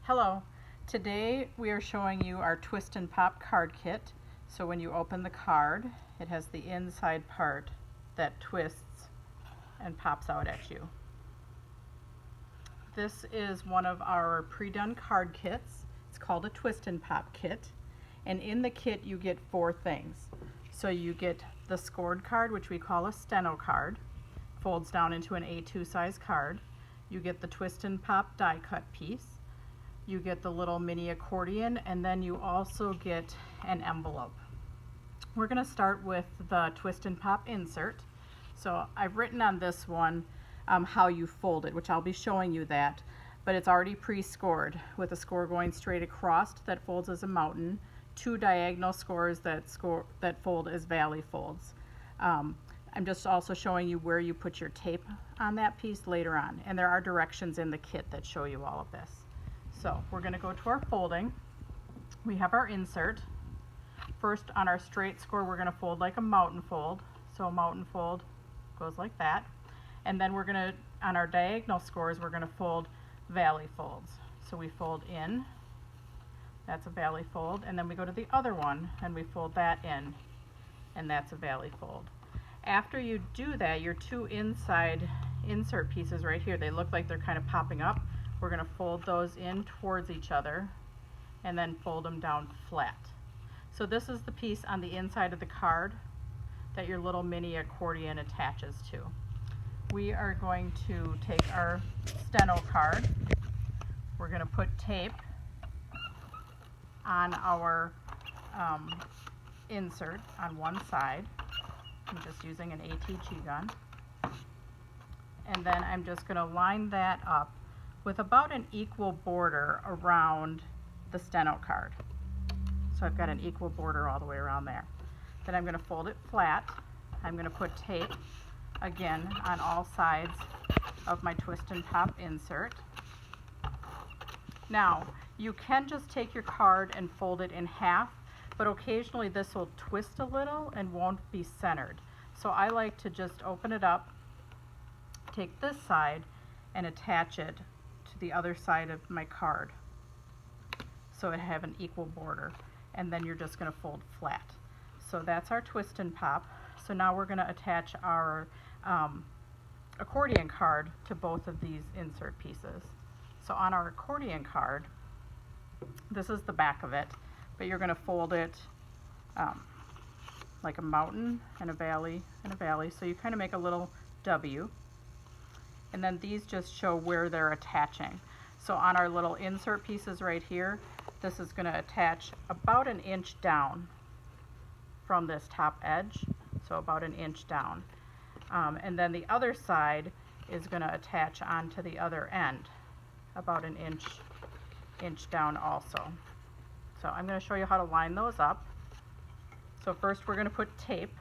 Hello, today we are showing you our Twist and Pop card kit. So when you open the card, it has the inside part that twists and pops out at you. This is one of our pre-done card kits. It's called a Twist and Pop kit. And in the kit you get 4 things. So you get the scored card, which we call a steno card. Folds down into an A2 size card. You get the Twist and Pop die cut piece. You get the little mini accordion, and then you also get an envelope. We're going to start with the Twist and Pop insert. So I've written on this one how you fold it, which I'll be showing you that, but it's already pre-scored with a score going straight across that folds as a mountain, 2 diagonal scores that fold as valley folds. I'm just also showing you where you put your tape on that piece later on, and there are directions in the kit that show you all of this. So we're going to go to our folding. We have our insert. First, on our straight score, we're going to fold like a mountain fold. So a mountain fold goes like that. And then we're going to, on our diagonal scores, we're going to fold valley folds. So we fold in, that's a valley fold, and then we go to the other one and we fold that in, and that's a valley fold. After you do that, your 2 inside insert pieces right here, they look like they're kind of popping up. We're going to fold those in towards each other and then fold them down flat. So this is the piece on the inside of the card that your little mini accordion attaches to. We are going to take our steno card. We're going to put tape on our insert on one side. I'm just using an ATG gun. And then I'm just going to line that up with about an equal border around the steno card. So I've got an equal border all the way around there. Then I'm going to fold it flat. I'm going to put tape again on all sides of my Twist and Pop insert. Now, you can just take your card and fold it in half, but occasionally this will twist a little and won't be centered. So I like to just open it up, take this side, and attach it to the other side of my card so it have an equal border, and then you're just going to fold flat. So that's our Twist and Pop. So now we're going to attach our accordion card to both of these insert pieces. So on our accordion card, this is the back of it, but you're going to fold it like a mountain and a valley and a valley, so you kind of make a little W. And then these just show where they're attaching. So on our little insert pieces right here, this is going to attach about an inch down from this top edge, so about an inch down. And then the other side is going to attach onto the other end, about an inch down also. So I'm going to show you how to line those up. So first we're going to put tape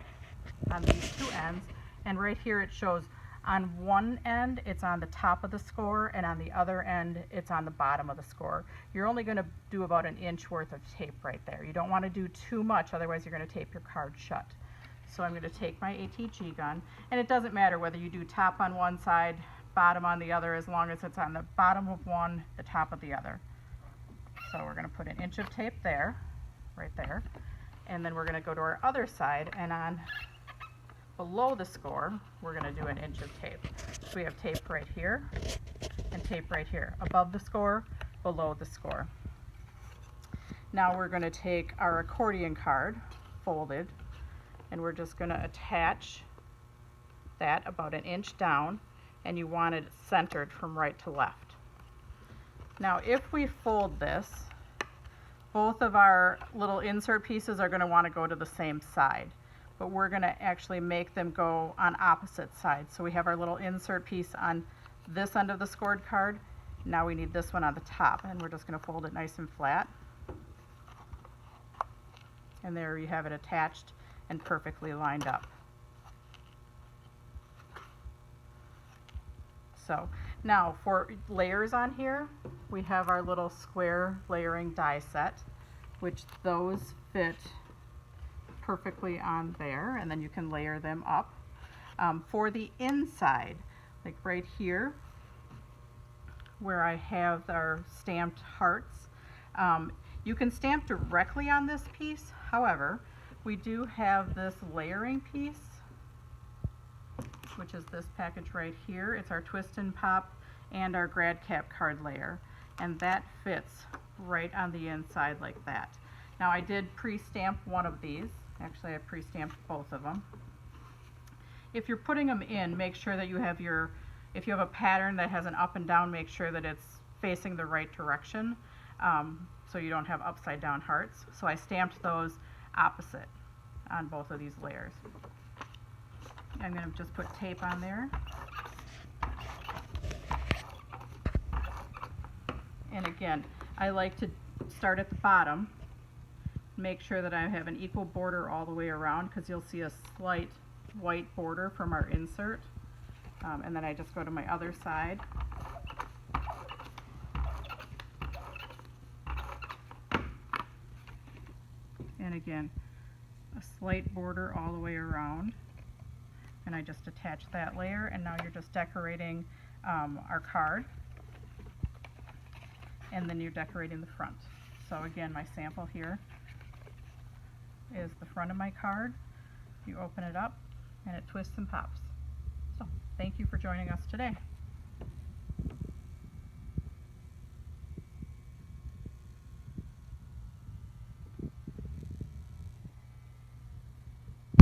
on these 2 ends, and right here it shows on one end it's on the top of the score, and on the other end it's on the bottom of the score. You're only going to do about an inch worth of tape right there. You don't want to do too much, otherwise you're going to tape your card shut. So I'm going to take my ATG gun, and it doesn't matter whether you do top on one side, bottom on the other, as long as it's on the bottom of one, the top of the other. So we're going to put an inch of tape there, right there, and then we're going to go to our other side, and on below the score, we're going to do an inch of tape. So we have tape right here and tape right here, above the score, below the score. Now we're going to take our accordion card, folded, and we're just going to attach that about an inch down, and you want it centered from right to left. Now if we fold this, both of our little insert pieces are going to want to go to the same side, but we're going to actually make them go on opposite sides. So we have our little insert piece on this end of the scored card. Now we need this one on the top, and we're just going to fold it nice and flat. And there you have it attached and perfectly lined up. So now for layers on here, we have our little square layering die set, which those fit perfectly on there, and then you can layer them up. For the inside, like right here, where I have our stamped hearts. You can stamp directly on this piece. However, we do have this layering piece, which is this package right here. It's our Twist and Pop and our Grad Cap card layer, and that fits right on the inside like that. Now I did pre-stamp one of these. Actually, I pre-stamped both of them. If you're putting them in, make sure that you have your, if you have a pattern that has an up and down, make sure that it's facing the right direction, so you don't have upside down hearts. So I stamped those opposite on both of these layers. I'm going to just put tape on there. And again, I like to start at the bottom, make sure that I have an equal border all the way around, because you'll see a slight white border from our insert. And then I just go to my other side. And again, a slight border all the way around. And I just attach that layer, and now you're just decorating our card. And then you're decorating the front. So again, my sample here is the front of my card. You open it up and it twists and pops. So thank you for joining us today.